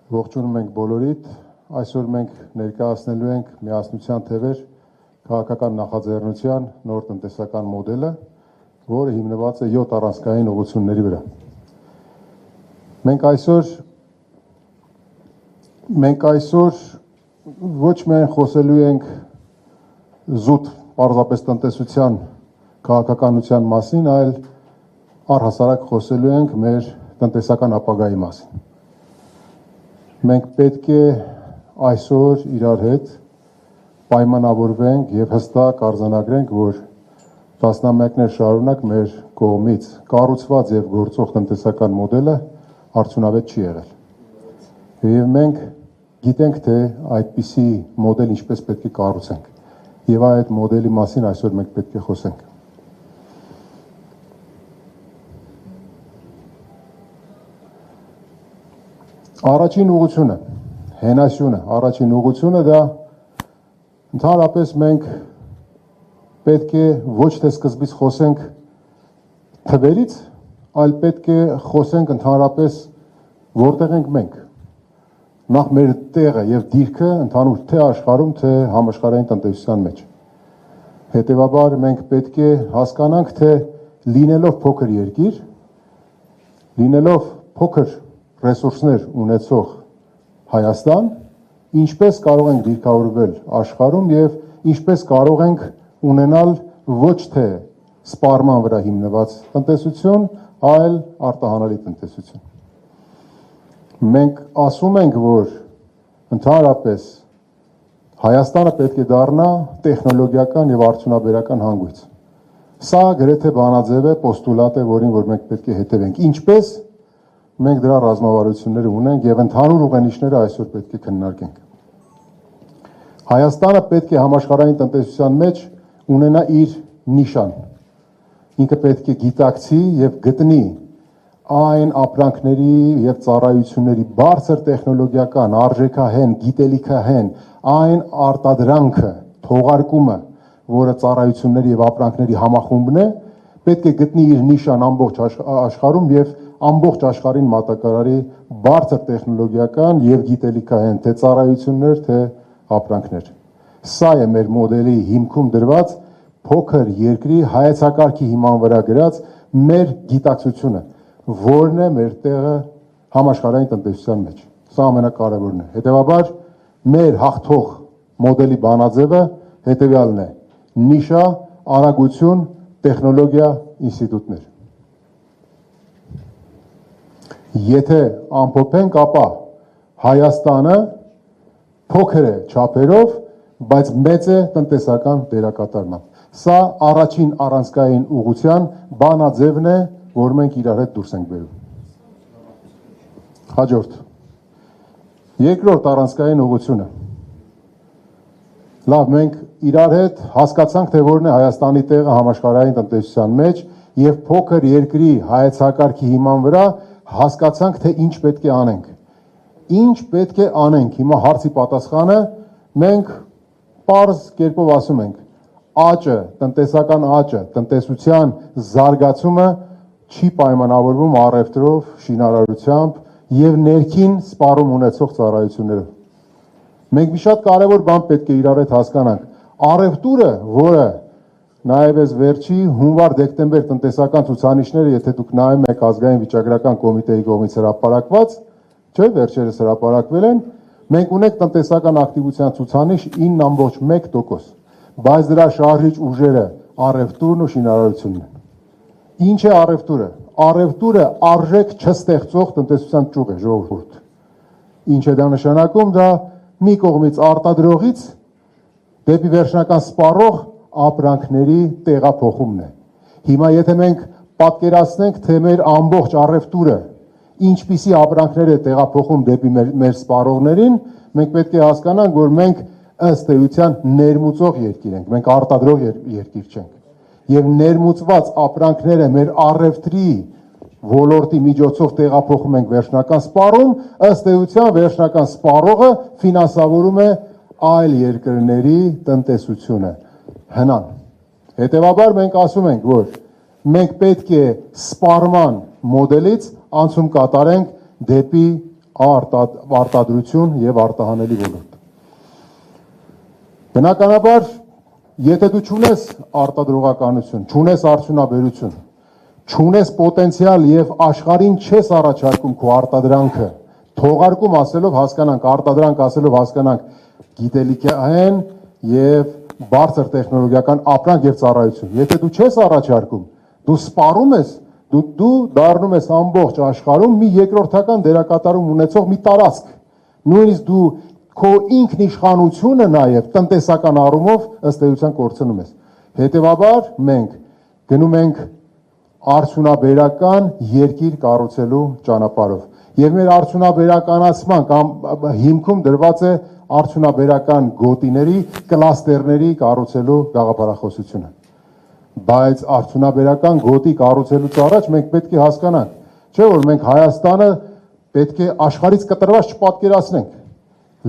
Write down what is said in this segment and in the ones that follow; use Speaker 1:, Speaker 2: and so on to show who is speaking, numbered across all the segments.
Speaker 1: Ողջունում ենք բոլորիդ, այսօր մենք ներկայացնելու ենք միասնության թևեր քաղաքական նախաձեռնության նոր տնտեսական մոդելը, որը հիմնված է 7 առանցքային ուղղությունների վրա։ Մենք այսօր ոչ միայն խոսելու ենք զուտ պարզապես տնտեսության քաղաքականության մասին, այլ առհասարակ խոսելու ենք մեր տնտեսական ապագայի մասին։ Մենք պետք է այսօր իրար հետ պայմանավորվենք եւ հստակ արձանագրենք, որ տասնամյակներ շարունակ մեր կողմից կառուցված եւ գործող տնտեսական մոդելը արդյունավետ չի եղել։ Եվ մենք գիտենք, թե այդպիսի մոդել ինչպես պետք է կառուցենք։ Եվ այդ մոդելի մասին այսօր մենք պետք է խոսենք։ Առաջին ուղղությունը, հենասյունը, առաջին ուղղությունը դա ընդհանրապես մենք պետք է ոչ թե սկզբից խոսենք թվերից, այլ պետք է խոսենք ընդհանրապես որտեղ ենք մենք։ Նախ մեր տեղը եւ դիրքը ընդհանուր թե աշխարհում, թե համաշխարհային տնտեսության մեջ։ Հետևաբար մենք պետք է հասկանանք, թե լինելով փոքր երկիր, լինելով փոքր ռեսուրսներ ունեցող Հայաստան, ինչպես կարող ենք դիրքավորվել աշխարհում եւ ինչպես կարող ենք ունենալ ոչ թե սպառման վրա հիմնված տնտեսություն, այլ արտահանելի տնտեսություն։ Մենք ասում ենք, որ ընդհանրապես Հայաստանը պետք է դառնա տեխնոլոգիական եւ արդյունաբերական հանգույց։ Սա գրեթե բանաձև է, պոստուլատ է, որին որ մենք պետք է հետևենք։ Ինչպես մենք դրա ռազմավարությունները ունենք եւ ընդհանուր ուղենիշները այսօր պետք է քննարկենք։ Հայաստանը պետք է համաշխարհային տնտեսության մեջ ունենա իր նիշան։ Ինքը պետք է գիտակցի եւ գտնի այն ապրանքների եւ ծառայությունների բարձր տեխնոլոգիական, արժեքահեն, գիտելիքահեն, այն արտադրանքը, թողարկումը, որը ծառայությունների եւ ապրանքների համախումբն է, պետք է գտնի իր նիշան ամբողջ աշխարհում եւ ամբողջ աշխարհին մատակարարի բարձր տեխնոլոգիական եւ գիտելիքահեն թե ծառայություններ, թե ապրանքներ։ Սա է մեր մոդելի հիմքում դրված փոքր երկրի հայեցակարգի հիման վրա գրած մեր գիտակցությունը, որն է մեր տեղը համաշխարհային տնտեսության մեջ։ Սա ամենակարևորն է։ Հետևաբար մեր հաղթող մոդելի բանաձևը հետևյալն է. նիշա, արագություն, տեխնոլոգիա, ինստիտուտներ։ Եթե ամփոփենք, ապա Հայաստանը փոքր է չափերով, բայց մեծ է տնտեսական դերակատարմամբ։ Սա առաջին առանցքային ուղղության բանաձևն է, որ մենք իրար հետ դուրս ենք բերում։ Հաջորդ։ Երկրորդ առանցքային ուղղությունը։ Լավ, մենք իրար հետ հասկացանք, թե որն է Հայաստանի տեղը համաշխարհային տնտեսության մեջ եւ փոքր երկրի հայեցակարգի հիման վրա հասկացանք, թե ինչ պետք է անենք։ Ինչ պետք է անենք։ Հիմա հարցի պատասխանը մենք պարզ կերպով ասում ենք. աճը, տնտեսական աճը, տնտեսության զարգացումը չի պայմանավորվում առևտրով, շինարարությամբ եւ ներքին սպառում ունեցող ծառայություններով։ Մենք մի շատ կարևոր բան պետք է իրար հետ հասկանանք։ Առևտուրը, որը նաև այս վերջի հունվար-դեկտեմբեր տնտեսական ցուցանիշները, եթե դուք նայում եք ազգային վիճակագրական կոմիտեի կողմից հրապարակված, չէ, վերջերս հրապարակվել են, մենք ունենք տնտեսական ակտիվության ցուցանիշ 9.1%, բայց դրա շարժիչ ուժերը առևտուրն ու շինարարությունն են։ Ինչ է առևտուրը։ Առևտուրը արժեք չստեղծող տնտեսության ճյուղ է, ժողովուրդ։ Ինչ է դա նշանակում, դա մի կողմից արտադրողից դեպի վերջնական սպառող ապրանքների տեղափոխումն է։ Հիմա եթե մենք պատկերացնենք, թե մեր ամբողջ առևտուրը ինչպիսի ապրանքներ է տեղափոխում դեպի մեր սպառողներին, մենք պետք է հասկանանք, որ մենք ըստ էության ներմուծող երկիր ենք, մենք արտադրող երկիր չենք։ Եվ ներմուծված ապրանքները մեր առևտրի ոլորտի միջոցով տեղափոխում ենք վերջնական սպառում, ըստ էության վերջնական սպառողը ֆինանսավորում է այլ երկրների տնտեսությունը։ Հնան։ Հետևաբար մենք ասում ենք, որ մենք պետք է սպառման մոդելից անցում կատարենք դեպի արտադրություն եւ արտահանելի ոլորտ։ Բնականաբար, եթե դու չունես արտադրողականություն, չունես արդյունաբերություն, չունես պոտենցիալ եւ աշխարհին չես առաջարկում քո արտադրանքը, թողարկում ասելով հասկանանք, արտադրանք ասելով հասկանանք գիտելիքային եւ բարձր տեխնոլոգիական ապրանք եւ ծառայություն։ Եթե դու չես առաջարկում, դու սպառում ես, դու դառնում ես ամբողջ աշխարհում մի երկրորդական դերակատարում ունեցող մի տարածք։ Նույնիսկ դու քո ինքնիշխանությունը նաեւ տնտեսական առումով ըստ էության կորցնում ես։ Հետևաբար մենք գնում ենք արդյունաբերական երկիր կառուցելու ճանապարհով։ Եվ մեր արդյունաբերականացման կամ հիմքում դրված է արդյունաբերական գոտիների, կլաստերների կառուցելու գաղափարախոսությունը։ Բայց արդյունաբերական գոտի կառուցելուց առաջ մենք պետք է հասկանանք, չէ՞ որ մենք Հայաստանը պետք է աշխարհից կտրված չպատկերացնենք։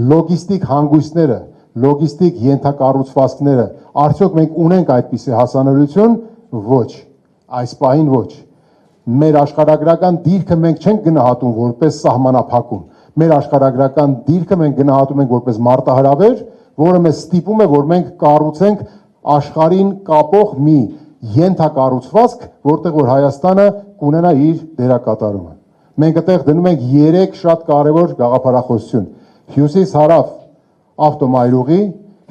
Speaker 1: Լոգիստիկ հանգույցները, լոգիստիկ ենթակառուցվածքները, արդյոք մենք ունենք այդպիսի հասանելիություն, ոչ, այս պահին ոչ։ Մեր աշխարհագրական դիրքը մենք չենք գնահատում որպես սահմանափակում։ Մեր աշխարհագրական դիրքը մենք գնահատում ենք որպես մարտահրավեր, որը մեզ ստիպում է, որ մենք կառուցենք աշխարհին կապող մի ենթակառուցվածք, որտեղ որ Հայաստանը կունենա իր դերակատարումը։ Մենք այդտեղ դնում ենք 3 շատ կարևոր գաղափարախոսություն. հյուսիս-հարավ ավտոմայրուղի,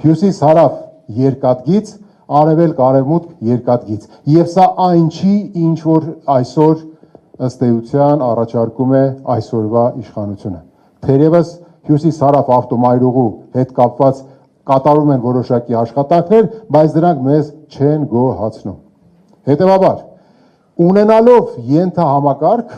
Speaker 1: հյուսիս-հարավ երկաթգիծ, արևելք-արևմուտք երկաթգիծ։ Եվ սա այն չի, ինչ որ այսօր ըստ էության առաջարկում է այսօրվա իշխանությունը։ Թերևս հյուսիս-հարավ ավտոմայրուղու հետ կապված կատարում են որոշակի աշխատանքներ, բայց դրանք մեզ չեն գոհացնում։ Հետևաբար, ունենալով ենթահամակարգ,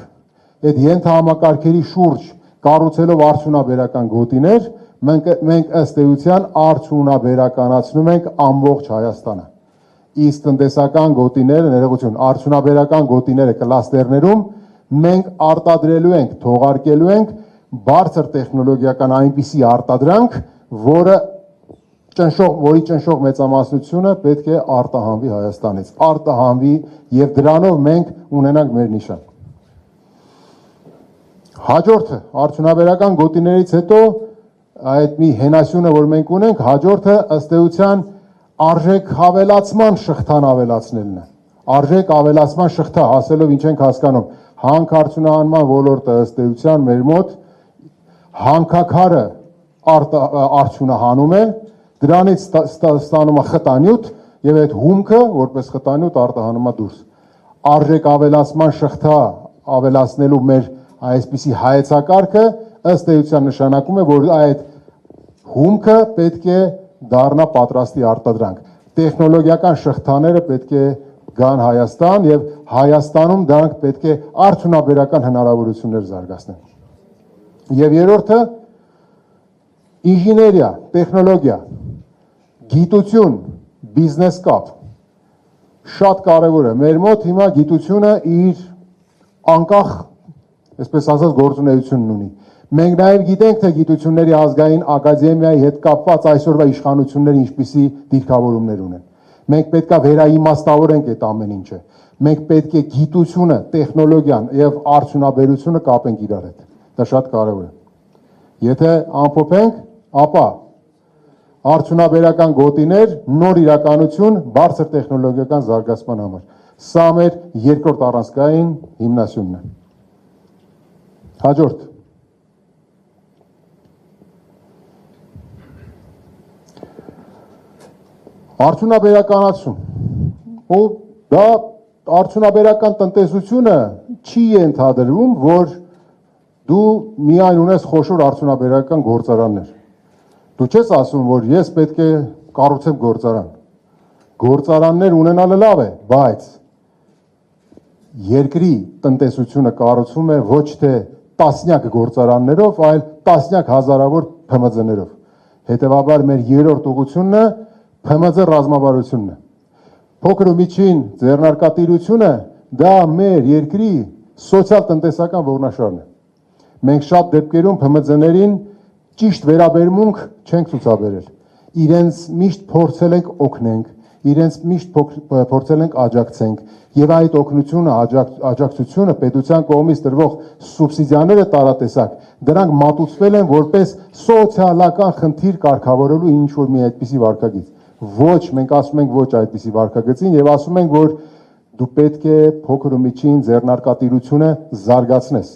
Speaker 1: այդ ենթահամակարգերի շուրջ կառուցելով արդյունաբերական գոտիներ, մենք ըստ էության արդյունաբերականացնում ենք ամբողջ Հայաստանը։ Իսկ տնտեսական գոտիները, ներողություն, արդյունաբերական գոտիները կլաստերներում մենք արտադրելու ենք, թողարկելու ենք բարձր տեխնոլոգիական այնպիսի արտադրանք, որի ճնշող մեծամասնությունը պետք է արտահանվի Հայաստանից, արտահանվի եւ դրանով մենք ունենանք մեր նիշան։ Հաջորդը արդյունաբերական գոտիներից հետո այդ մի հենասյունը, որ մենք ունենք, հաջորդը ըստ էության արժեք հավելացման շղթան ավելացնելն է։ Արժեք ավելացման շղթա հասելով ինչ ենք հասկանում, հանքարդյունահանման ոլորտը ըստ էության մեր մոտ հանքաքարը արդյունահանում է, դրանից ստանում է խտանյութ եւ այդ հումքը որպես խտանյութ արտահանում է դուրս։ Արժեք ավելացման շղթա ավելացնելու մեր այսպիսի հայեցակարգը ըստ էության նշանակում է, որ այդ հումքը պետք է դառնա պատրաստի արտադրանք։ Տեխնոլոգիական շղթաները պետք է գան Հայաստան եւ Հայաստանում դրանք պետք է արդյունաբերական հնարավորություններ զարգացնեն։ Եվ երրորդը ինժեներիա, տեխնոլոգիա, գիտություն, բիզնես կապ։ Շատ կարևոր է։ Մեր մոտ հիմա գիտությունը իր անկախ, այսպես ասած, գործունեությունն ունի։ Մենք նաև գիտենք, թե գիտությունների ազգային ակադեմիայի հետ կապված այսօրվա իշխանությունները ինչպիսի դիրքավորումներ ունեն։ Մենք պետք է վերաիմաստավորենք այդ ամեն ինչը։ Մենք պետք է գիտությունը, տեխնոլոգիան եւ արդյունաբերությունը կապենք իրար հետ։ Դա շատ կարևոր է։ Եթե ամփոփենք, ապա արդյունաբերական գոտիներ, նոր իրականություն, բարձր տեխնոլոգիական զարգացման համար։ Սա մեր երկրորդ առանցքային հիմնասյունն է։ Հաջորդ արդյունաբերականացում, ու դա արդյունաբերական տնտեսությունը չի ենթադրվում, որ դու միայն ունես խոշոր արդյունաբերական գործարաններ։ Դու չես ասում, որ ես պետք է կառուցեմ գործարան։ Գործարաններ ունենալը լավ է, բայց երկրի տնտեսությունը կառուցվում է ոչ թե տասնյակ գործարաններով, այլ տասնյակ հազարավոր ՓՄԶ-ներով։ Հետևաբար մեր երրորդ ուղղությունն է ՓՄԶ ռազմավարությունն է։ Փոքր ու միջին ձեռնարկատիրությունը դա մեր երկրի սոցիալ-տնտեսական ողնաշարն է։ Մենք շատ դեպքերում ՓՄԶ-ներին ճիշտ վերաբերմունք չենք ցուցաբերել։ Իրենց միշտ փորձել ենք օգնենք, իրենց միշտ փորձել ենք աջակցենք եւ այդ օգնությունը, աջակցությունը պետության կողմից տրվող սուբսիդիաները տարատեսակ դրանք մատուցվել են որպես սոցիալական խնդիր կարգավորելու ինչ որ մի այդպիսի վարկագիծ։ Ոչ, մենք ասում ենք ոչ այդպիսի վարկագծին եւ ասում ենք, որ դու պետք է փոքր ու միջին ձեռնարկատիրությունը զարգացնես։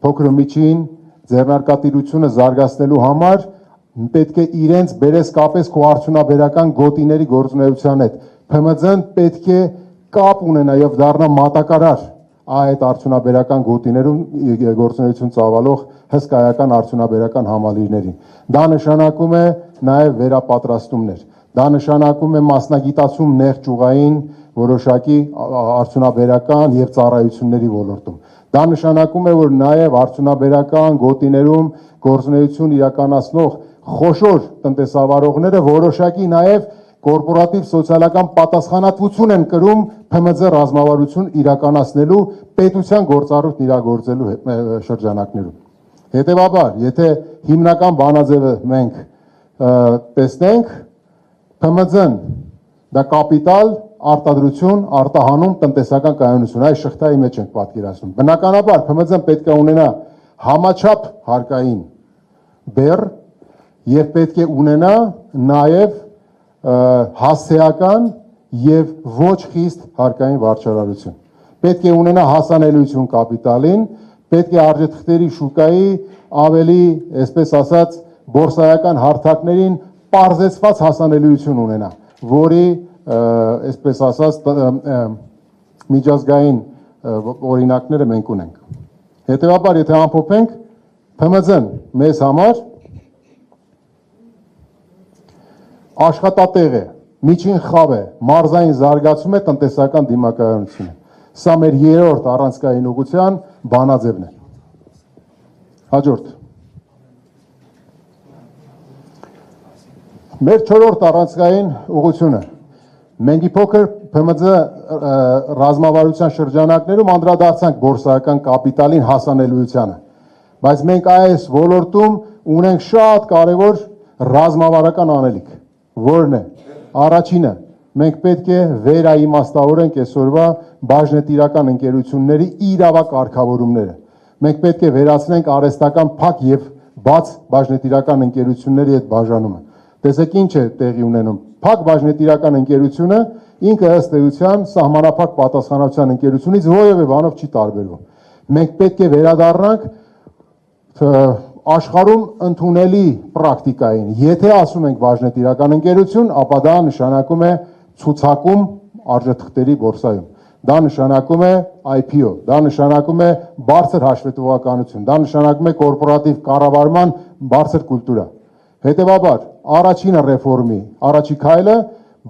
Speaker 1: Փոքր ու միջին ձեռնարկատիրությունը զարգացնելու համար պետք է իրենց բերես կապես քո արդյունաբերական գոտիների գործունեության հետ։ ՓՄԶ-ն պետք է կապ ունենա եւ դառնա մատակարար այդ արդյունաբերական գոտիներում գործունեություն ծավալող հսկայական արդյունաբերական համալիրներին։ Դա նշանակում է նաեւ վերապատրաստումներ։ Դա նշանակում է մասնագիտացում նեղճուղային որոշակի արդյունաբերական եւ ծառայությունների ոլորտում։ Դա նշանակում է, որ նաեւ արդյունաբերական գոտիներում գործունեություն իրականացնող խոշոր տնտեսավարողները որոշակի նաեւ կորպորատիվ սոցիալական պատասխանատվություն են կրում ՓՄԶ ռազմավարություն իրականացնելու պետության գործառույթ իրագործելու շրջանակներում։ Հետևաբար, եթե հիմնական բանաձևը մենք տեսնենք, ՓՄԶ-ն դա կապիտալ, արտադրություն, արտահանում, տնտեսական կայունություն, այս շղթայի մեջ ենք պատկերացնում։ Բնականաբար ՓՄԶ-ն պետք է ունենա համաչափ հարկային բեռ եւ պետք է ունենա նաեւ հասցեական եւ ոչ խիստ հարկային վարչարարություն։ Պետք է ունենա հասանելիություն կապիտալին, պետք է արժեթղթերի շուկայի ավելի, այսպես ասած, բորսայական հարթակներին պարզեցված հասանելիություն ունենա, որի, այսպես ասած, միջազգային օրինակները մենք ունենք։ Հետևաբար, եթե ամփոփենք, ՓՄԶ-ն մեզ համար աշխատատեղ է, միջին խավ է, մարզային զարգացում է, տնտեսական դիմակայունություն է։ Սա մեր երրորդ առանցքային ուղղության բանաձևն է։ Հաջորդ։ Մեր չորրորդ առանցքային ուղղությունը։ Մենք իփոքր ՓՄԶ ռազմավարության շրջանակներում անդրադարձանք բորսայական կապիտալին հասանելիությանը, բայց մենք այս ոլորտում ունենք շատ կարևոր ռազմավարական անելիք, որն է առաջինը մենք պետք է վերաիմաստավորենք այսօրվա բաժնետիրական ընկերությունների իրավակարգավորումները։ Մենք պետք է վերացնենք արհեստական փակ եւ բաց բաժնետիրական ընկերությունների այդ բաժանումը։ Տեսեք ինչ է տեղի ունենում։ Փակ բաժնետիրական ընկերությունը ինքը ըստ էության սահմանափակ պատասխանատվության ընկերությունից որևէ բանով չի տարբերվում։ Մենք պետք է վերադառնանք աշխարհում ընդունելի պրակտիկային։ Եթե ասում ենք բաժնետիրական ընկերություն, ապա դա նշանակում է ցուցակում արժեթղթերի բորսայում։ Դա նշանակում է IPO, դա նշանակում է բարձր հաշվետվողականություն, դա նշանակում է կորպորատիվ կառավարման բարձր կուլտուրա։ Հետևաբար, առաջինը ռեֆորմի, առաջի քայլը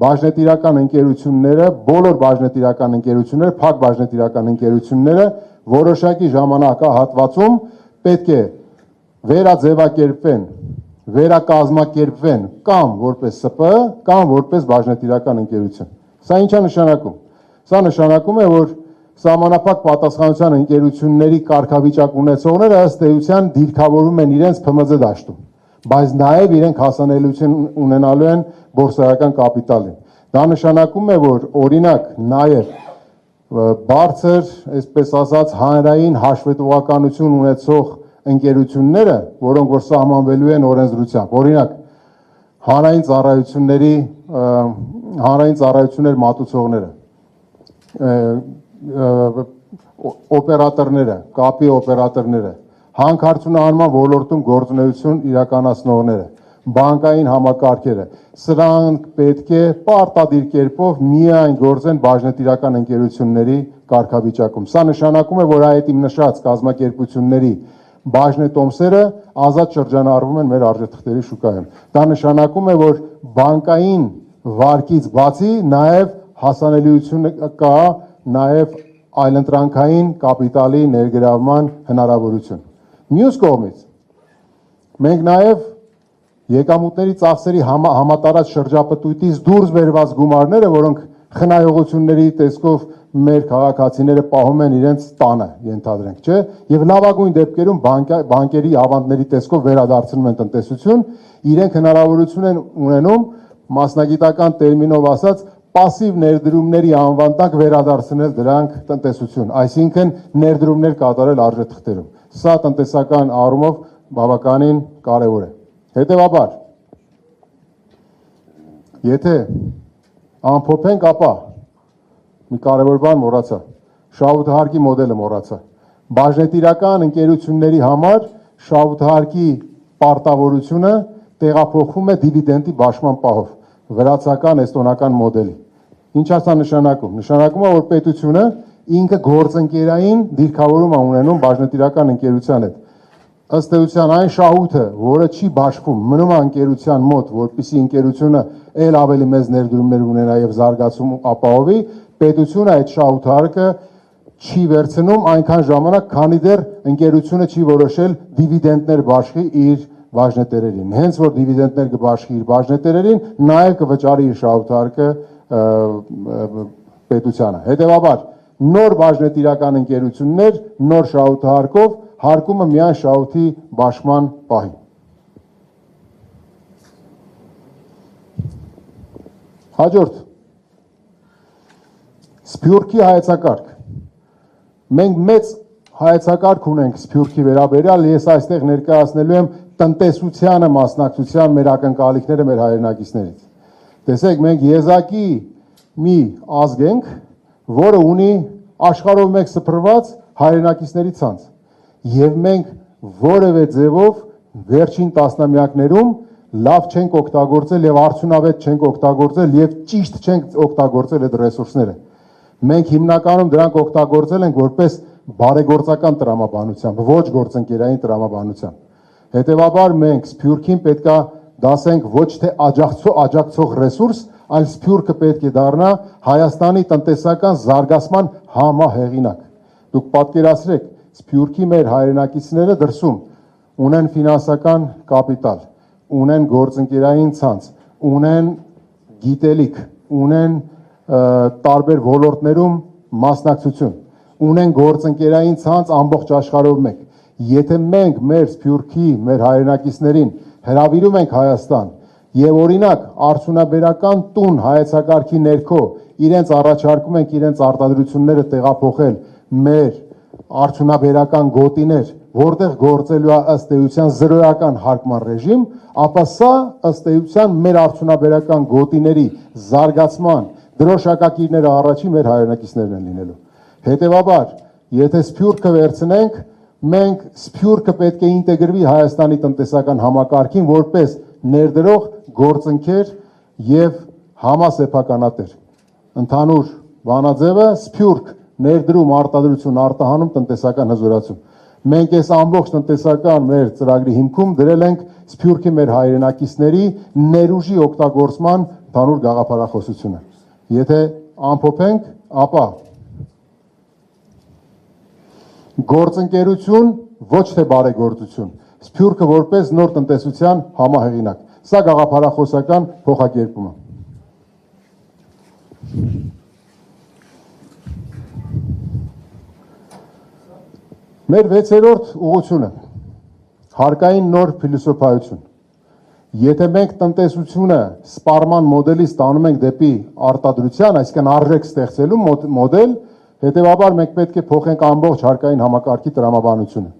Speaker 1: բաժնետիրական ընկերությունները, բոլոր բաժնետիրական ընկերությունները, փակ բաժնետիրական ընկերությունները որոշակի ժամանակահատվածում պետք է վերաձևակերպվեն, վերակազմակերպվեն կամ որպես ՍՊԸ, կամ որպես բաժնետիրական ընկերություն։ Սա ինչ է նշանակում։ Սա նշանակում է, որ սահմանափակ պատասխանատվության ընկերությունների կարգավիճակ ունեցողները ըստ էության դիրքավորում են իրենց ՓՄԶ դաշտում, բայց նաև իրենք հասանելիություն ունենալու են բորսայական կապիտալին։ Դա նշանակում է, որ օրինակ նաև բարձր, այսպես ասած, հանրային հաշվետվողականություն ունեցող ընկերությունները, որոնք որ սահմանվելու են օրենսդրությամբ, օրինակ հանրային ծառայություններ մատուցողները, օպերատորները, կապի օպերատորները, հանքարդյունահանման ոլորտում գործունեություն իրականացնողները, բանկային համակարգերը, սրանք պետք է պարտադիր կերպով միայն գործեն բաժնետիրական ընկերությունների կարգավիճակում։ Սա նշանակում է, որ այդ իմ նշած կազմակերպությունների բաժնետոմսերը ազատ շրջանառվում են մեր արժեթղթերի շուկայում։ Դա նշանակում է, որ բանկային վարկից բացի նաև հասանելիություն կա նաև այլընտրանքային կապիտալի ներգրավման հնարավորություն։ Մյուս կողմից մենք նաև եկամուտների ծախսերի համատարած շրջապտույտից դուրս բերված գումարները, որոնք խնայողությունների տեսքով մեր քաղաքացիները պահում են իրենց տանը, ենթադրենք, չէ, եւ լավագույն դեպքերում բանկերի ավանդների տեսքով վերադարձնում են տնտեսություն, իրենք հնարավորություն են ունենում մասնագիտական տերմինով ասած պասիվ ներդրումների անվան տակ վերադարձնել դրանք տնտեսություն, այսինքն ներդրումներ կատարել արժեթղթերում։ Սա տնտեսական առումով բավականին կարևոր է։ Հետևաբար, եթե ամփոփենք, ապա մի կարևոր բան մոռացա, շահութահարկի մոդելը մոռացա։ Բաժնետիրական ընկերությունների համար շահութահարկի պարտավորությունը տեղափոխվում է դիվիդենդի բաշխման պահով, վրացական, էստոնական մոդելի։ Ինչ է սա նշանակում։ Նշանակում է, որ պետությունը ինքը գործընկերային դիրքավորում է ունենում բաժնետիրական ընկերության հետ։ Ըստ էության այն շահույթը, որը չի բաշխվում, մնում է ընկերության մոտ, որպեսզի ընկերությունը ել ավելի մեծ ներդրումներ ունենա եւ զարգացում ապահովի, պետությունը այդ շահութարկը չի վերցնում այնքան ժամանակ, քանի դեռ ընկերությունը չի որոշել դիվիդենդներ բաշխի իր բաժնետերերին։ Հենց որ դիվիդենդներ կբաշխի իր բաժնետերերին, նաեւ կվճարի իր շահութարկը պետությանը։ Հետևաբար, նոր բաժնետիրական ընկերություններ, նոր շահութարկով հարկումը միայն շահույթի բաշխման պահին։ Հաջորդ, Սփյուռքի հայեցակարգ։ Մենք մեծ հայեցակարգ ունենք Սփյուռքի վերաբերյալ, ես այստեղ ներկայացնելու եմ տնտեսությանը մասնակցության մեր ակնկալիքները մեր հայրենակիցներից։ Տեսեք, մենք եզակի մի ազգ ենք, որը ունի աշխարհով մեկ սփռված հայրենակիցների ցանց։ Եվ մենք որևէ ձևով վերջին տասնամյակներում լավ չենք օգտագործել եւ արդյունավետ չենք օգտագործել եւ ճիշտ չենք օգտագործել այդ ռեսուրսները։ Մենք հիմնականում դրանք օգտագործել ենք որպես բարեգործական տրամաբանությամբ, ոչ գործընկերային տրամաբանությամբ։ Հետևաբար մենք Սփյուռքին պետքա դասենք ոչ թե աջակցող ռեսուրս, այլ Սփյուռքը պետք է դառնա Հայաստանի տնտեսական զարգացման համահեղինակ։ Դուք պատկերացրեք, Սփյուռքի մեր հայրենակիցները դրսում ունեն ֆինանսական կապիտալ, ունեն գործընկերային ցանց, ունեն գիտելիք, ունեն տարբեր ոլորտներում մասնակցություն, ունեն գործընկերային ցանց ամբողջ աշխարհով մեկ։ Եթե մենք մեր Սփյուռքի, մեր հայրենակիցներին հրավիրում ենք Հայաստան եւ օրինակ արդյունաբերական տուն հայեցակարգի ներքո իրենց առաջարկում ենք իրենց արտադրությունները տեղափոխել մեր արդյունաբերական գոտիներ, որտեղ գործելու է ըստ էության զրոյական հարկման ռեժիմ, ապա սա ըստ էության մեր արդյունաբերական գոտիների զարգացման դրոշակակիրները առաջին մեր հայրենակիցներն են լինելու։ Հետևաբար, եթե Սփյուռքը վերցնենք, մենք Սփյուռքը պետք է ինտեգրվի Հայաստանի տնտեսական համակարգին որպես ներդրող գործընկեր եւ համասեփականատեր։ Ընդհանուր բանաձևը Սփյուռք ներդրում, արտադրություն, արտահանում, տնտեսական հզորացում։ Մենք այս ամբողջ տնտեսական մեր ծրագրի հիմքում դրել ենք Սփյուռքի մեր հայրենակիցների ներուժի օգտագործման ընդհանուր գաղափարախոսությունը։ Եթե ամփոփենք, ապա գործընկերություն, ոչ թե բարեգործություն, Սփյուռքը որպես նոր տնտեսության համահեղինակ։ Սա գաղափարախոսական փոխակերպում է։ Մեր 6-րդ ուղղությունը հարկային նոր փիլիսոփայություն։ Եթե մենք տնտեսությունը սպառման մոդելից տանում ենք դեպի արտադրության, այսինքն արժեք ստեղծելու մոդել, հետևաբար մենք պետք է փոխենք ամբողջ հարկային համակարգի տրամաբանությունը։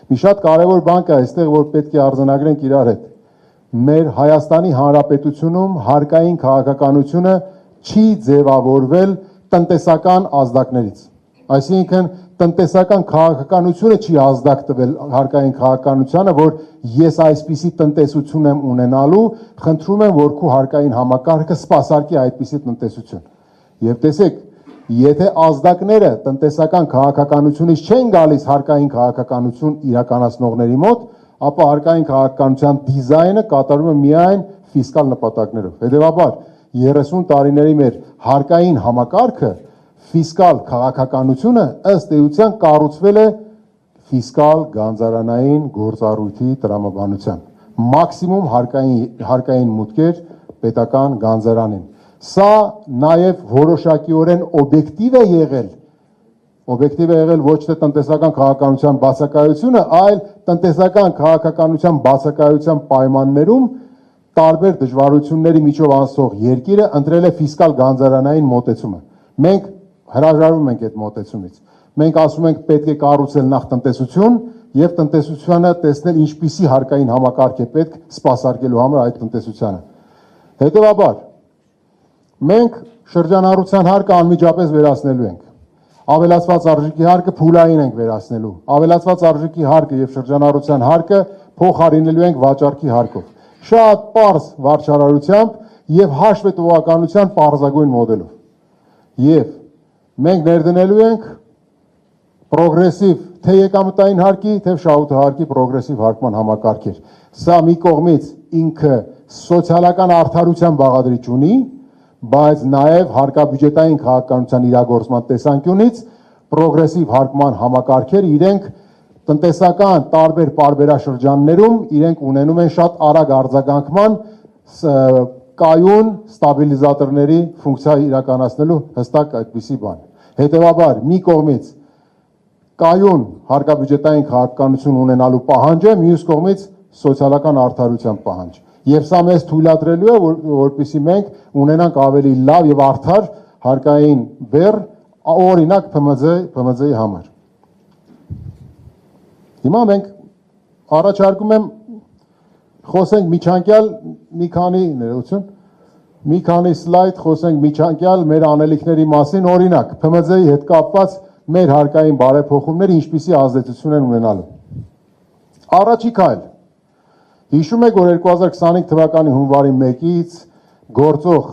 Speaker 1: Մի շատ կարևոր բան կա այստեղ, որ պետք է արձանագրենք իրար հետ։ Մեր Հայաստանի Հանրապետությունում հարկային քաղաքականությունը չի ձևավորվել տնտեսական ազդակներից։ Այսինքն տնտեսական քաղաքականությունը չի ազդակ տվել հարկային քաղաքականությանը, որ ես այսպիսի տնտեսություն եմ ունենալու, խնդրում եմ, որ քո հարկային համակարգը սպասարկի այդպիսի տնտեսություն։ Եվ տեսեք, եթե ազդակները տնտեսական քաղաքականությունից չեն գալիս հարկային քաղաքականություն իրականացնողների մոտ, ապա հարկային քաղաքականության դիզայնը կատարվում է միայն ֆիսկալ նպատակներով։ Հետևաբար 30 տարիների մեր հարկային համակարգը ֆիսկալ քաղաքականությունը ըստ էության կառուցվել է ֆիսկալ գանձարանային գործառույթի տրամաբանությամբ։ Մաքսիմում հարկային մուտքեր պետական գանձարանին։ Սա նաև որոշակիորեն օբյեկտիվ է եղել ոչ թե տնտեսական քաղաքականության բացակայությունը, այլ տնտեսական քաղաքականության բացակայության պայմաններում տարբեր դժվարությունների միջով անցող երկիրը ընտրել է ֆիսկալ գանձարանային մոտեցումը։ Մենք հրաժարվում ենք այդ մոտեցումից։ Մենք ասում ենք պետք է կառուցել նախ տնտեսություն եւ տնտեսությանը տեսնել ինչպիսի հարկային համակարգ է պետք սպասարկելու համար այդ տնտեսությանը։ Հետևաբար մենք շրջանառության հարկը անմիջապես վերացնելու ենք։ Ավելացված արժեքի հարկը փուլային ենք վերացնելու։ Ավելացված արժեքի հարկը եւ շրջանառության հարկը փոխարինելու ենք վաճառքի հարկով։ Շատ պարզ վարչարարությամբ եւ հաշվետվողականության պարզագույն մոդելով։ Եվ մենք ներդնելու ենք պրոգրեսիվ թե եկամտային հարկի, թե շահութահարկի պրոգրեսիվ հարկման համակարգեր։ Սա մի կողմից ինքը սոցիալական արդարության բաղադրիչ ունի, բայց նաև հարկաբյուջետային քաղաքականության իրագործման տեսանկյունից պրոգրեսիվ հարկման համակարգերը իրենք տնտեսական տարբեր պարբերաշրջաններում իրենք ունենում են շատ արագ արձագանքման կայուն ստաբիլիզատորների ֆունկցիա իրականացնելու հստակ այդպիսի բան։ Հետևաբար մի կողմից կայուն հարկաբյուջետային քաղաքականություն ունենալու պահանջ է, մյուս կողմից սոցիալական արդարության պահանջ։ Եվ սա մեզ թույլատրելու է, որպեսզի մենք ունենանք ավելի լավ եւ արդար հարկային բեռ, օրինակ ՓՄԶ-ի համար։ Հիմա մենք առաջարկում եմ խոսենք միջանկյալ մի քանի սլայդ խոսենք միջանկյալ մեր անելիքների մասին, օրինակ ՓՄԶ-ի հետ կապված մեր հարկային բարեփոխումները ինչպիսի ազդեցություն են ունենալու։ Առաջի քայլ։ Հիշում եք, որ 2025 թվականի հունվարի 1-ից գործող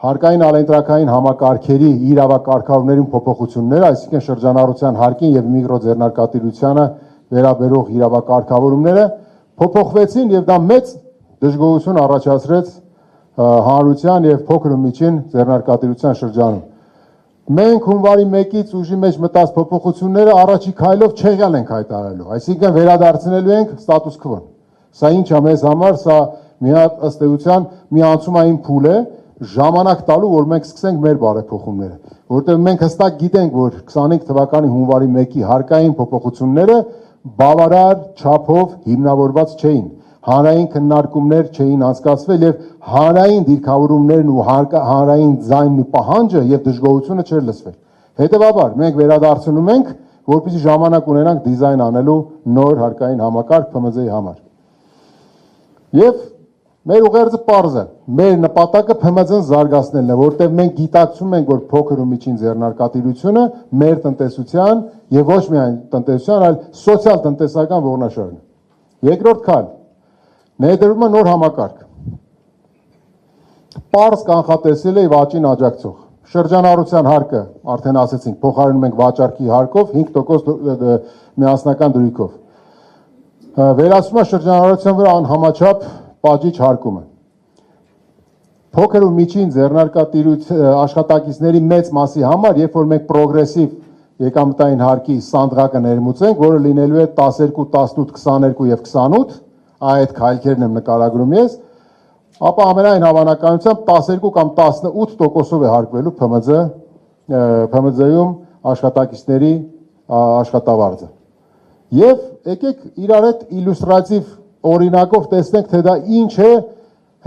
Speaker 1: հարկային ալենտրակային համակարգերի իրավակարգավորներում փոփոխություններ, այսինքն շրջանառության հարկին եւ միկրոձեռնարկատիրությանը վերաբերող իրավակարգավորումները փոփոխվեցին եւ դա մեծ դժգոհություն առաջացրեց հանրության եւ փոքր ու միջին ձեռնարկատիրության շրջանում։ Մենք հունվարի 1-ից ուժի մեջ մտած փոփոխությունները առաջի քայլով չեղյալ ենք հայտարարելու, այսինքն վերադարձնելու ենք ստատուս քվոն։ Սա ինչ է մեզ համար, սա մի հատ ըստ էության մի անցումային փուլ է, ժամանակ տալու, որ մենք սկսենք մեր բարեփոխումները, որովհետև մենք հստակ գիտենք, որ 25 թվականի հունվարի 1-ի հարկային փոփոխությունները բավարար չափով հիմնավորված չէին, հանրային քննարկումներ չէին անցկացվել եւ հանրային դիրքավորումներն ու հանրային ձայնն ու պահանջը եւ դժգոհությունը չէր լսվել։ Հետևաբար մենք վերադարձնում ենք, որպեսզի ժամանակ ունենանք դիզայն անելու նոր հարկային համակարգ ՓՄԶ-ի համար։ Եվ մեր ուղերձը պարզ է, մեր նպատակը ՓՄԶ-ն զարգացնելն է, որտեղ մենք գիտակցում ենք, որ փոքր ու միջին ձեռնարկատիրությունը մեր տնտեսության եւ ոչ միայն տնտեսության, այլ սոցիալ-տնտեսական ողնաշարն է։ Երկրորդ քայլ, ներդրումը նոր համակարգ։ Պարզ կանխատեսել է եւ աճին աջակցող։ Շրջանառության հարկը, արդեն ասեցինք, փոխարինում ենք վաճառքի հարկով 5% միասնական դրույքով։ Վերացումը շրջանառության վրա անհամաչափ պատժիչ հարկումը։ Փոքր ու միջին աշխատակիցների մեծ մասի համար, երբ որ մենք պրոգրեսիվ եկամտային հարկի սանդղակը ներմուծենք, որը լինելու է 12, 18, 22 եւ 28, այդ քայլերն եմ նկարագրում ես, ապա ամենայն հավանականությամբ 12 կամ 18%-ով է հարկվելու ՓՄԶ-ում աշխատակիցների աշխատավարձը։ Եվ եկեք իրար հետ իլյուստրատիվ օրինակով տեսնենք, թե դա ինչ է,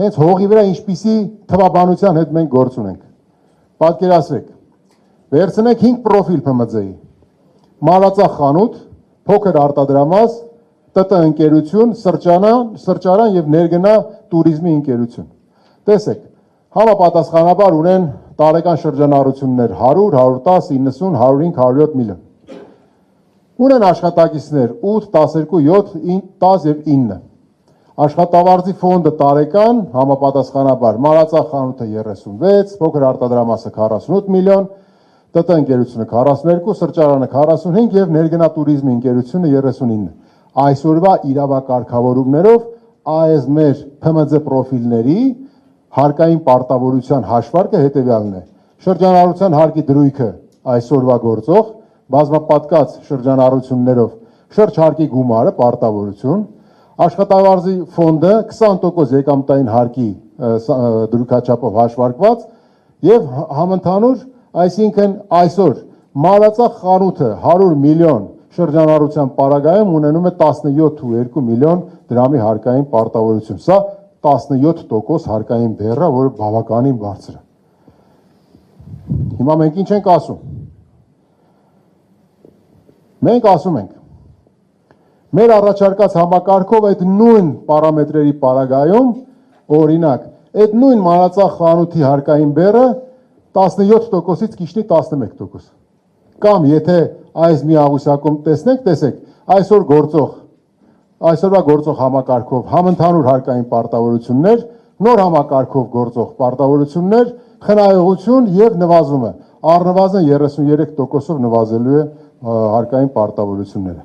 Speaker 1: հենց հողի վրա ինչպիսի թվաբանության հետ մենք գործ ունենք։ Պատկերացրեք, վերցնենք 5 պրոֆիլ ՓՄԶ-ի, մանրածախ խանութ, փոքր արտադրամաս, ՏՏ ընկերություն, սրճարան եւ ներգնա տուրիզմի ընկերություն։ Տեսեք, համապատասխանաբար ունեն տարեկան շրջանառություններ 100, 110, 90, 105, 107 միլիոն։ Ունեն աշխատակիցներ 8, 12, 7, 10 եւ 9։ Աշխատավարձի ֆոնդը տարեկան համապատասխանաբար մանրածախ խանութը 36, փոքր արտադրամասը 48 միլիոն, ՏՏ ընկերությունը 42, սրճարանը 45 եւ ներգնա տուրիզմի ընկերությունը 39։ Այսօրվա իրավակարգավորումներով այս մեր ՓՄԶ պրոֆիլների հարկային պարտավորության հաշվարկը հետևյալն է։ Շրջանառության հարկի դրույքը այսօրվա գործող բազմապատկած շրջանառություններով շրջհարկի գումարը պարտավորություն, աշխատավարձի ֆոնդը 20% եկամտային հարկի դրույքաչափով հաշվարկված եւ համընդհանուր, այսինքն այսօր մանրածախ խանութը 100 միլիոն շրջանառության պարագայում ունենում է 17.2 միլիոն դրամի հարկային պարտավորություն։ Սա 17% հարկային բեռը, որը բավականին բարձր է։ Հիմա մենք ինչ ենք ասում։ Մենք ասում ենք, մեր առաջարկած համակարգով այդ նույն պարամետրերի պարագայում, օրինակ, այդ նույն մանրածախ խանութի հարկային բեռը 17%-ից կիջնի 11%։ Կամ եթե այս մի աղյուսակում տեսեք, այսօրվա գործող համակարգով համընդհանուր հարկային պարտավորություններ, նոր համակարգով գործող պարտավորություններ, խնայողություն եւ նվազումը, առնվազն 33%-ով նվազելու է հարկային պարտավորությունները։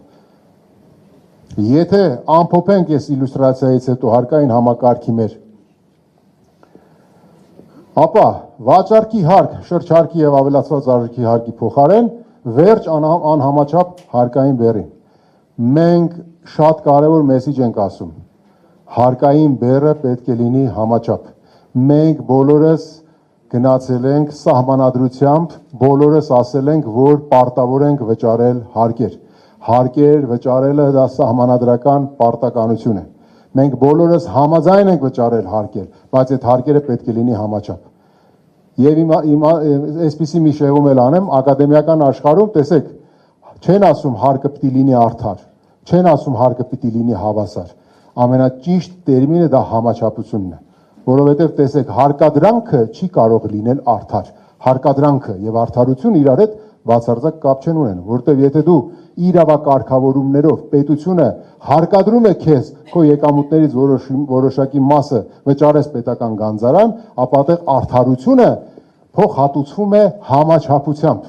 Speaker 1: Եթե ամփոփենք այս իլյուստրացիայից հետո հարկային համակարգի մեր, ապա վաճառքի հարկ, շրջհարկի եւ ավելացված արժեքի հարկի փոխարեն վերջ անհամաչափ հարկային բեռին։ Մենք շատ կարևոր մեսիջ ենք ասում։ Հարկային բեռը պետք է լինի համաչափ։ Մենք բոլորս գնացել ենք սահմանադրությամբ, բոլորս ասել ենք, որ պարտավոր ենք վճարել հարկեր։ Հարկեր վճարելը դա սահմանադրական պարտականություն է։ Մենք բոլորս համաձայն ենք վճարել հարկեր, բայց այդ հարկերը պետք է լինի համաչափ։ Եվ այսպիսի մի շեղում էլ անեմ, ակադեմիական աշխարհում, տեսեք, չեն ասում հարկը պիտի լինի արդար, չեն ասում հարկը պիտի լինի հավասար։ Ամենաճիշտ տերմինը դա համաչափությունն է, որովհետև տեսեք, հարկադրանքը չի կարող լինել արդար։ Հարկադրանքը եւ արդարությունը իրար հետ բացարձակ կապ չեն ունենում, որովհետև եթե դու իրավակարգավորումներով պետությունը հարկադրում է քեզ քո եկամուտներից որոշակի մասը վճարես պետական գանձարան, ապա այդտեղ արդարությունը փոխհատուցվում է համաչափությամբ։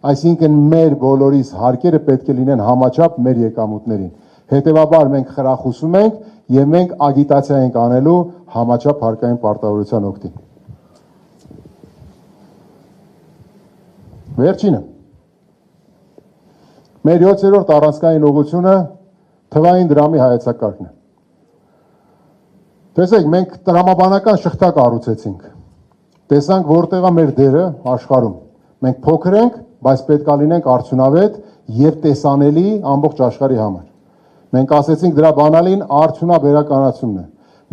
Speaker 1: Այսինքն մեր բոլորիս հարկերը պետք է լինեն համաչափ մեր եկամուտներին։ Հետևաբար մենք խրախուսում ենք եւ մենք ագիտացիա ենք անելու համաչափ հարկային պարտավորության օգտին։ Վերջինը մեր 7-րդ առանցքային ուղղությունը թվային դրամի հայեցակարգն է։ Տեսեք, մենք տրամաբանական շղթա կառուցեցինք։ Տեսանք, որտեղ է մեր դերը աշխարհում։ Մենք փոքր ենք, բայց պետք է լինենք արդյունավետ եւ տեսանելի ամբողջ աշխարհի համար։ Մենք ասեցինք դրա բանալին արդյունաբերականությունն է։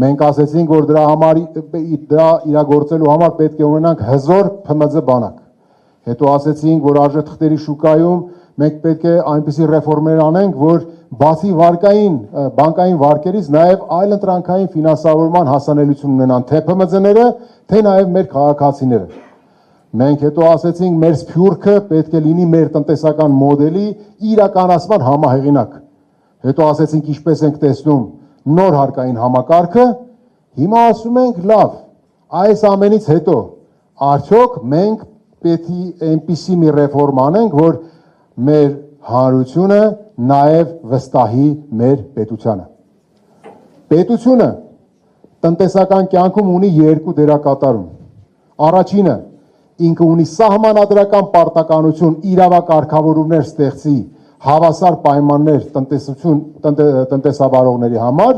Speaker 1: Մենք ասեցինք, որ դրա իրագործելու համար պետք է ունենանք հզոր ՓՄԶ բանակ։ Հետո ասեցինք, որ արժեթղթերի շուկայում մենք պետք է այնպիսի ռեֆորմներ անենք, որ բացի բանկային վարկերից նաև այլ ընտրանքային ֆինանսավորման հասանելիություն ունենան թե ՓՄԶ-ները, թե նաև մեր քաղաքացիները։ Մենք հետո ասեցինք, մեր սփյուռքը պետք է լինի մեր տնտեսական մոդելի իրականացման համահեղինակ։ Հետո ասեցինք, ինչպես ենք տեսնում նոր հարկային համակարգը, հիմա ասում ենք, լավ, այս ամենից հետո արդյոք մենք պետք է այնպիսի մի ռեֆորմ անենք, որ մեր հանրությունը նաև վստահի մեր պետությանը։ Պետությունը տնտեսական կյանքում ունի երկու դերակատարում։ Առաջինը, ինքը ունի սահմանադրական պարտականություն իրավակարգավորումներ ստեղծի հավասար պայմաններ տնտեսավարողների համար,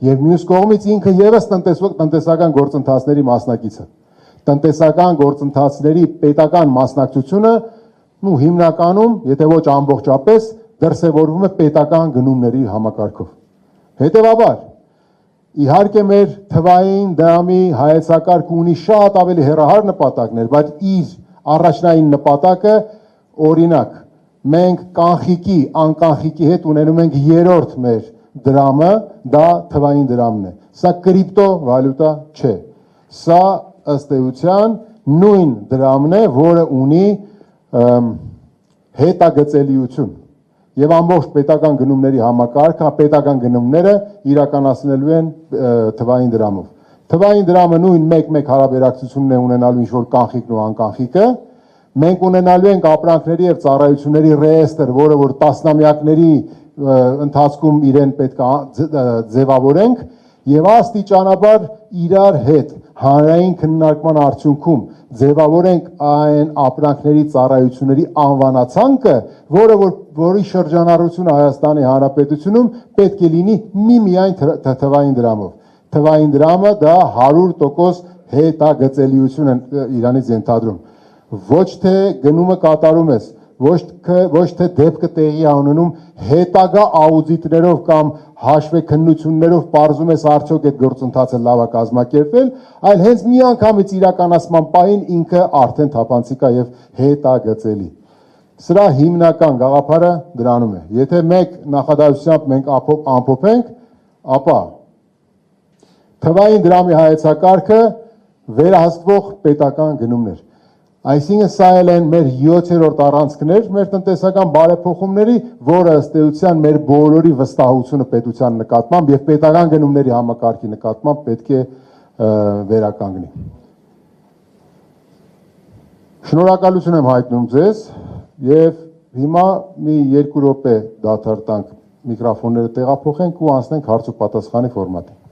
Speaker 1: եւ մյուս կողմից ինքը եւս տնտեսական գործընթացների մասնակիցը։ Տնտեսական գործընթացների պետական մասնակցությունը հիմնականում, եթե ոչ ամբողջապես, դրսևորվում է պետական գնումների համակարգով։ Հետևաբար, իհարկե մեր թվային դրամի հայեցակարգը ունի շատ ավելի հեռահար նպատակներ, բայց իր առաջնային նպատակը, օրինակ, մենք կանխիկի, անկանխիկի հետ ունենում ենք երրորդ մեր դրամը, դա թվային դրամն է։ Սա կրիպտո վալյուտա չէ։ Սա ըստ էության նույն դրամն է, որը ունի հետագծելիություն եւ ամբողջ պետական գնումների համակարգը, պետական գնումները իրականացնելու են թվային դրամով։ Թվային դրամը նույն մեկ հարաբերակցությունն է ունենալու ինչ-որ կանխիկն ու անկանխիկը։ Մենք ունենալու ենք ապրանքների եւ ծառայությունների ռեեստրը, որը որ տասնամյակների ընթացքում իրեն պետք է ձևավորենք եւ աստիճանաբար իրար հետ հանրային քննարկման արդյունքում ձևավորենք այն ապրանքների ծառայությունների անվանացանկը, որի շրջանառությունը Հայաստանի Հանրապետությունում պետք է լինի միմիայն թվային դրամով։ Թվային դրամը դա 100% հետագծելիություն են իրանից ենթադրում։ Ոչ թե գնումը կատարում ես, ոչ թե դեպքը տեղի ունենում հետագա աուդիտներով կամ հաշվեկնություններով պարզում ես արդյոք այդ գործընթացը լավ է կազմակերպվել, այլ հենց միանգամից իրականացման պահին ինքը արդեն թափանցիկ է եւ հետագծելի։ Սրա հիմնական գաղափարը դրանում է։ Եթե մեկ նախադասությամբ մենք ամփոփենք, ապա թվային դրամի հայեցակարգը վերահսկվող պետական գնումներ։ Այսինքն սա են մեր 7-րդ առանցքներ մեր տնտեսական բարեփոխումների, որը ըստ էության մեր բոլորի վստահությունը պետության նկատմամբ եւ պետական գնումների համակարգի նկատմամբ պետք է վերականգնի։ Շնորհակալություն եմ հայտնում ձեզ եւ հիմա մի 2 րոպե դադար տանք, միկրոֆոնները տեղափոխենք ու անցնենք հարց ու պատասխանի ֆորմատին։